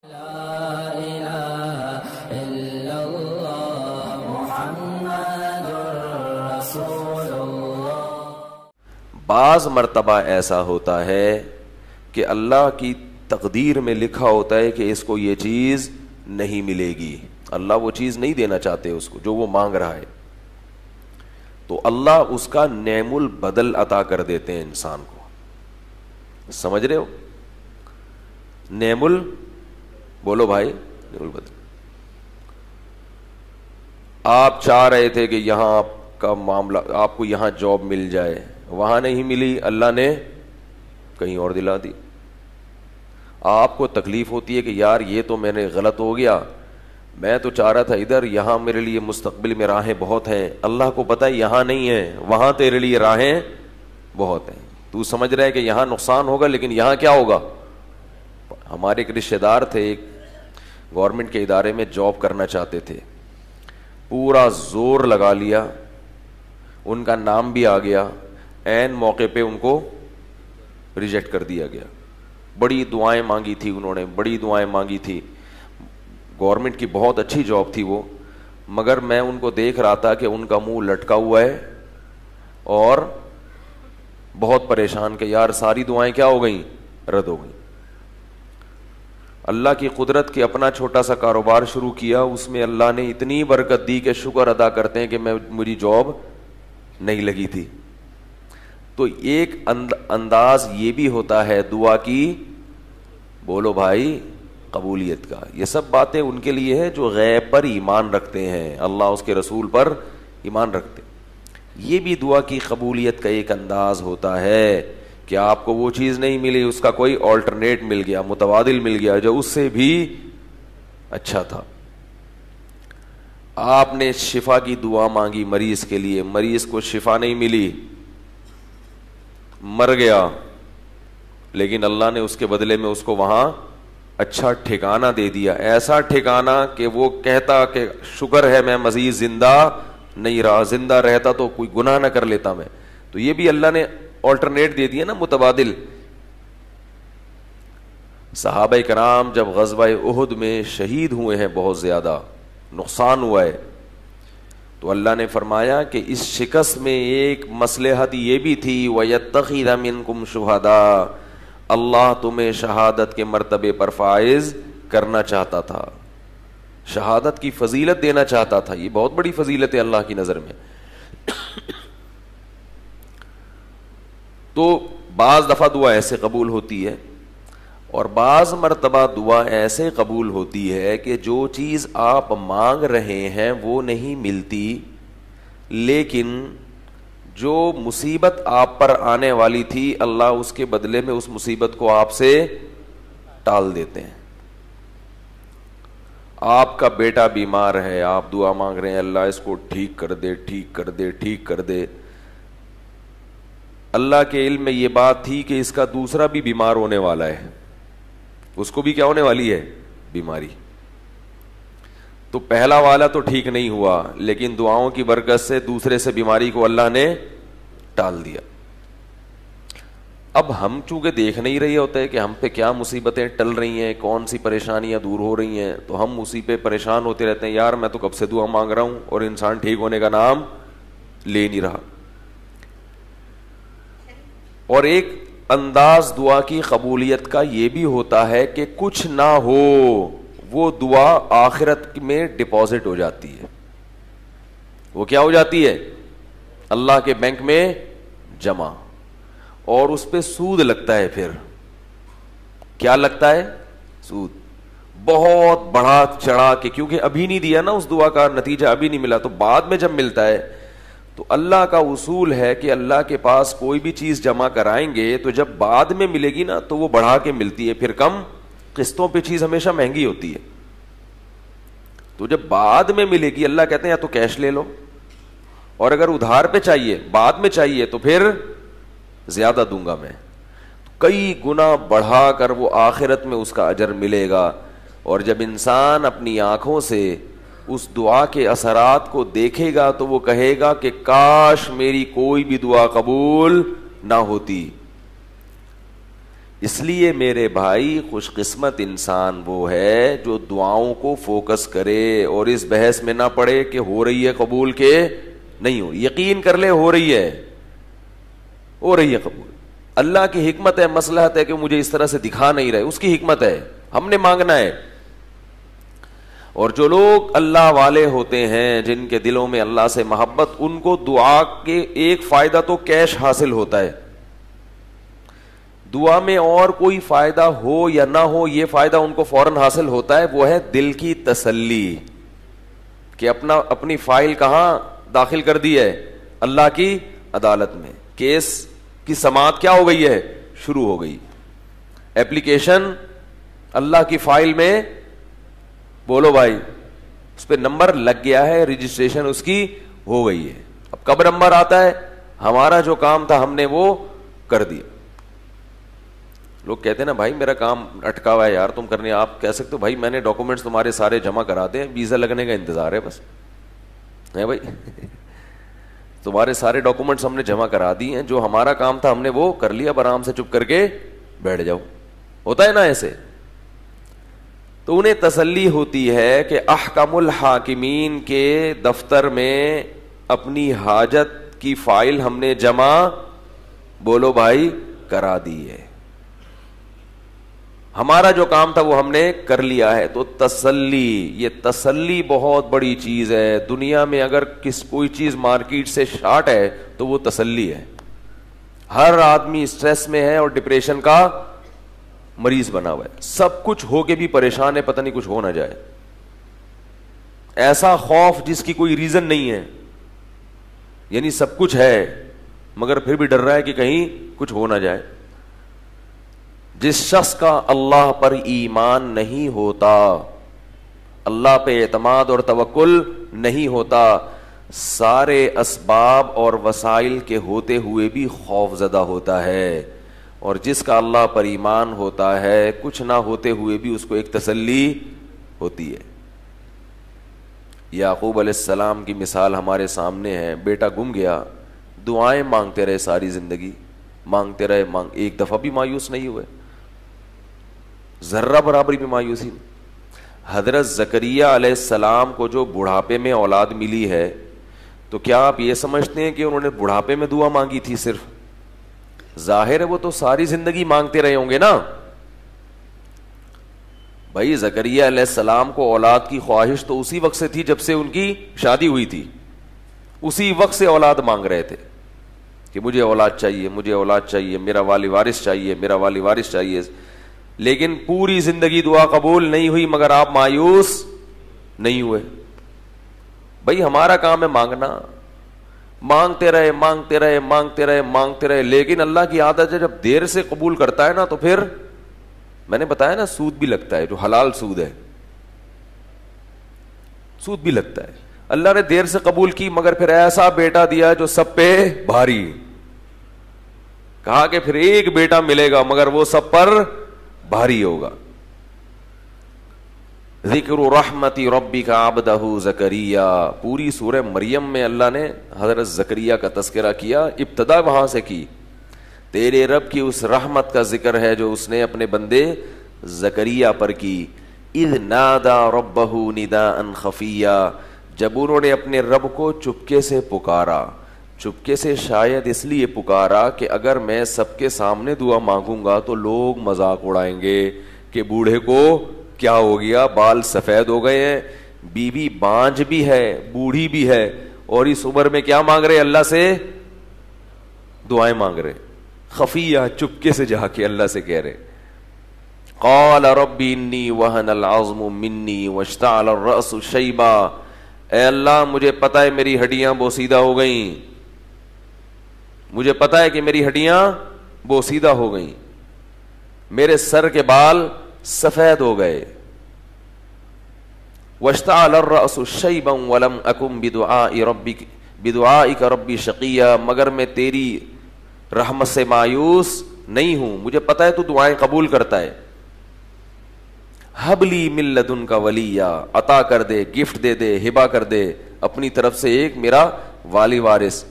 لا إله إلا الله محمد رسول اللہ۔ بعض مرتبہ ایسا ہوتا ہے کہ اللہ کی تقدیر میں لکھا ہوتا ہے کہ اس کو یہ چیز نہیں ملے گی، اللہ وہ چیز نہیں دینا چاہتے اس کو جو وہ مانگ رہا ہے، تو اللہ اس کا نعم البدل عطا کر دیتے ہیں انسان کو۔ سمجھ رہے ہو؟ بولو بھائی، نعم البدل۔ آپ چاہ رہے تھے کہ یہاں آپ کا معاملہ، آپ کو یہاں جاب مل جائے، وہاں نہیں ملی، اللہ نے کہیں اور دلا دی۔ آپ کو تکلیف ہوتی ہے کہ یار یہ تو میں نے غلط ہو گیا، میں تو چاہ رہا تھا ادھر، یہاں میرے لیے مستقبل میں راہیں بہت ہیں، اللہ کو پتہ ہے یہاں نہیں ہے، وہاں تیرے لیے راہیں بہت ہیں۔ تو سمجھ رہا ہے کہ یہاں نقصان ہوگا لیکن یہاں کیا ہوگا۔ ہمارے ایک رشتہ دار تھے، ایک گورنمنٹ کے ادارے میں جاب کرنا چاہتے تھے، پورا زور لگا لیا، ان کا نام بھی آ گیا، عین موقع پہ ان کو ریجیکٹ کر دیا گیا۔ بڑی دعائیں مانگی تھی انہوں نے، بڑی دعائیں مانگی تھی، گورنمنٹ کی بہت اچھی جاب تھی وہ، مگر میں ان کو دیکھ رہا تھا کہ ان کا منہ لٹکا ہوا ہے اور بہت پریشان کہ یار ساری دعائیں کیا ہو گئیں، رد ہو گئیں۔ اللہ کی قدرت کے اپنا چھوٹا سا کاروبار شروع کیا، اس میں اللہ نے اتنی برکت دی کہ شکر ادا کرتے ہیں کہ مجھے جاب نہیں لگی تھی۔ تو ایک انداز یہ بھی ہوتا ہے دعا کی، بولو بھائی، قبولیت کا۔ یہ سب باتیں ان کے لیے ہے جو غیب پر ایمان رکھتے ہیں، اللہ اس کے رسول پر ایمان رکھتے ہیں۔ یہ بھی دعا کی قبولیت کا ایک انداز ہوتا ہے کہ آپ کو وہ چیز نہیں ملی، اس کا کوئی آلٹرنیٹ مل گیا، متبادل مل گیا جو اس سے بھی اچھا تھا۔ آپ نے شفا کی دعا مانگی مریض کے لیے، مریض کو شفا نہیں ملی، مر گیا، لیکن اللہ نے اس کے بدلے میں اس کو وہاں اچھا ٹھکانہ دے دیا، ایسا ٹھکانہ کہ وہ کہتا کہ شکر ہے میں مزید زندہ نہیں رہا، زندہ رہتا تو کوئی گناہ نہ کر لیتا میں۔ تو یہ بھی اللہ نے آلٹرنیٹ دے دیا نا، متبادل۔ صحابہ کرام جب غزوہ احد میں شہید ہوئے ہیں، بہت زیادہ نقصان ہوا ہے، تو اللہ نے فرمایا کہ اس شکست میں ایک مصلحت یہ بھی تھی، وَيَتَّخِذَ مِنْكُمْ شُهَدَاءَ، اللہ تمہیں شہادت کے مرتبے پر فائز کرنا چاہتا تھا، شہادت کی فضیلت دینا چاہتا تھا۔ یہ بہت بڑی فضیلت ہے اللہ کی نظر میں۔ تو بعض دفعہ دعا ایسے قبول ہوتی ہے، اور بعض مرتبہ دعا ایسے قبول ہوتی ہے کہ جو چیز آپ مانگ رہے ہیں وہ نہیں ملتی، لیکن جو مصیبت آپ پر آنے والی تھی اللہ اس کے بدلے میں اس مصیبت کو آپ سے ٹال دیتے ہیں۔ آپ کا بیٹا بیمار ہے، آپ دعا مانگ رہے ہیں اللہ اس کو ٹھیک کر دے، ٹھیک کر دے، ٹھیک کر دے، اللہ کے علم میں یہ بات تھی کہ اس کا دوسرا بھی بیمار ہونے والا ہے، اس کو بھی کیا ہونے والی ہے، بیماری۔ تو پہلا والا تو ٹھیک نہیں ہوا، لیکن دعاؤں کی برکت سے دوسرے سے بیماری کو اللہ نے ٹال دیا۔ اب ہم چونکہ دیکھ نہیں رہے ہوتے ہیں کہ ہم پہ کیا مصیبتیں ٹل رہی ہیں، کون سی پریشانیاں دور ہو رہی ہیں، تو ہم اسی پہ پریشان ہوتے رہتے ہیں، یار میں تو کب سے دعا مانگ رہا ہوں اور انسان ٹھیک ہونے کا نام لے نہیں رہا۔ اور ایک انداز دعا کی قبولیت کا یہ بھی ہوتا ہے کہ کچھ نہ ہو، وہ دعا آخرت میں ڈپازٹ ہو جاتی ہے، وہ کیا ہو جاتی ہے، اللہ کے بینک میں جمع، اور اس پہ سود لگتا ہے۔ پھر کیا لگتا ہے، سود، بہت بڑا چڑھا کے، کیونکہ ابھی نہیں دیا نا، اس دعا کا نتیجہ ابھی نہیں ملا، تو بعد میں جب ملتا ہے، تو اللہ کا اصول ہے کہ اللہ کے پاس کوئی بھی چیز جمع کرائیں گے تو جب بعد میں ملے گی نا تو وہ بڑھا کے ملتی ہے، پھر کم قسطوں پہ چیز ہمیشہ مہنگی ہوتی ہے۔ تو جب بعد میں ملے گی، اللہ کہتے ہیں یا تو کیش لے لو، اور اگر ادھار پہ چاہیے، بعد میں چاہیے، تو پھر زیادہ دوں گا میں، کئی گنا بڑھا کر وہ آخرت میں اس کا اجر ملے گا۔ اور جب انسان اپنی آنکھوں سے اس دعا کے اثرات کو دیکھے گا تو وہ کہے گا کہ کاش میری کوئی بھی دعا قبول نہ ہوتی، اس لیے میرے بھائی خوش قسمت انسان وہ ہے جو دعاؤں کو فوکس کرے اور اس بحث میں نہ پڑے کہ ہو رہی ہے قبول کے نہیں ہو. یقین کر لے ہو رہی ہے قبول. اللہ کی حکمت ہے, مصلحت ہے کہ مجھے اس طرح سے دکھا نہیں رہے, اس کی حکمت ہے, ہم نے مانگنا ہے. اور جو لوگ اللہ والے ہوتے ہیں, جن کے دلوں میں اللہ سے محبت, ان کو دعا کے ایک فائدہ تو کیش حاصل ہوتا ہے. دعا میں اور کوئی فائدہ ہو یا نہ ہو, یہ فائدہ ان کو فوراً حاصل ہوتا ہے, وہ ہے دل کی تسلی کہ اپنی فائل کہاں داخل کر دی ہے, اللہ کی عدالت میں. کیس کی سماعت کیا ہو گئی ہے, شروع ہو گئی. ایپلیکیشن اللہ کی فائل میں, بولو بھائی, اس پہ نمبر لگ گیا ہے, رجسٹریشن اس کی ہو گئی ہے. اب کب نمبر آتا ہے, ہمارا جو کام تھا ہم نے وہ کر دیا. لوگ کہتے ہیں نا بھائی میرا کام اٹکا ہوا ہے یار, تم کرنے. آپ کہہ سکتے ہو بھائی میں نے ڈاکومنٹس تمہارے سارے جمع کرا دے, ویزا لگنے کا انتظار ہے بس, ہے بھائی تمہارے سارے ڈاکومنٹس ہم نے جمع کرا دی ہیں, جو ہمارا کام تھا ہم نے وہ کر لیا, اب آرام سے چپ کر کے بیٹھ جاؤ. ہوتا ہے نا ایسے. تو انہیں تسلی ہوتی ہے کہ احکم الحاکمین کے دفتر میں اپنی حاجت کی فائل ہم نے جمع, بولو بھائی, کرا دی ہے. ہمارا جو کام تھا وہ ہم نے کر لیا ہے. تو تسلی, یہ تسلی بہت بڑی چیز ہے. دنیا میں اگر کوئی چیز مارکیٹ سے شارٹ ہے تو وہ تسلی ہے. ہر آدمی اسٹریس میں ہے اور ڈپریشن کا مریض بنا ہوا ہے. سب کچھ ہو کے بھی پریشان ہے, پتہ نہیں کچھ ہو نہ جائے. ایسا خوف جس کی کوئی ریزن نہیں ہے, یعنی سب کچھ ہے مگر پھر بھی ڈر رہا ہے کہ کہیں کچھ ہو نہ جائے. جس شخص کا اللہ پر ایمان نہیں ہوتا, اللہ پہ اعتماد اور توکل نہیں ہوتا, سارے اسباب اور وسائل کے ہوتے ہوئے بھی خوف زدہ ہوتا ہے. اور جس کا اللہ پر ایمان ہوتا ہے, کچھ نہ ہوتے ہوئے بھی اس کو ایک تسلی ہوتی ہے. یعقوب علیہ السلام کی مثال ہمارے سامنے ہے. بیٹا گم گیا, دعائیں مانگتے رہے ساری زندگی, مانگتے رہے, ایک دفعہ بھی مایوس نہیں ہوئے, ذرہ برابری بھی مایوسی. حضرت زکریا علیہ السلام کو جو بڑھاپے میں اولاد ملی ہے, تو کیا آپ یہ سمجھتے ہیں کہ انہوں نے بڑھاپے میں دعا مانگی تھی صرف؟ ظاہر ہے وہ تو ساری زندگی مانگتے رہے ہوں گے نا بھائی. زکریا علیہ السلام کو اولاد کی خواہش تو اسی وقت سے تھی جب سے ان کی شادی ہوئی تھی, اسی وقت سے اولاد مانگ رہے تھے کہ مجھے اولاد چاہیے, مجھے اولاد چاہیے, میرا والی وارث چاہیے, میرا والی وارث چاہیے. لیکن پوری زندگی دعا قبول نہیں ہوئی, مگر آپ مایوس نہیں ہوئے. بھائی ہمارا کام ہے مانگنا, مانگتے رہے مانگتے رہے مانگتے رہے مانگتے رہے. لیکن اللہ کی عادت ہے جب دیر سے قبول کرتا ہے نا, تو پھر میں نے بتایا نا سود بھی لگتا ہے, جو حلال سود ہے سود بھی لگتا ہے. اللہ نے دیر سے قبول کی مگر پھر ایسا بیٹا دیا جو سب پہ بھاری. کہا کہ پھر ایک بیٹا ملے گا مگر وہ سب پر بھاری ہوگا. ذکر رحمت ربک عبدہ زکریا, پوری سورہ مریم میں اللہ نے حضرت زکریا کا تذکرہ کیا, ابتدا وہاں سے کی. تیرے رب کی اس رحمت کا ذکر ہے جو اس نے اپنے بندے زکریا پر کی. اذ نادا ربہ نداء خفیا, جب انہوں نے اپنے رب کو چپکے سے پکارا. چپکے سے شاید اس لیے پکارا کہ اگر میں سب کے سامنے دعا مانگوں گا تو لوگ مذاق اڑائیں گے کہ بوڑھے کو کیا ہو گیا, بال سفید ہو گئے ہیں, بیوی بانجھ بھی ہے, بوڑھی بھی ہے, اور اس عمر میں کیا مانگ رہے, اللہ سے دعائیں مانگ رہے. خفیہ, چپکے سے جا کے اللہ سے کہہ رہے. قال رب انی وہن العظم منی واشتعل الرأس شیبا, اے اللہ مجھے پتا ہے میری ہڈیاں بوسیدہ ہو گئیں, مجھے پتا ہے کہ میری ہڈیاں بوسیدہ ہو گئیں, میرے سر کے بال سفید ہو گئے. واشتعل الرأس شیبا ولم اکن بدعائک ربی شقیا, مگر میں تیری رحمت سے مایوس نہیں ہوں, مجھے پتا ہے تو دعائیں قبول کرتا ہے. حب لی من لدنک ولیا, عطا کر دے, گفٹ دے دے, ہبہ کر دے اپنی طرف سے ایک میرا والی وارث.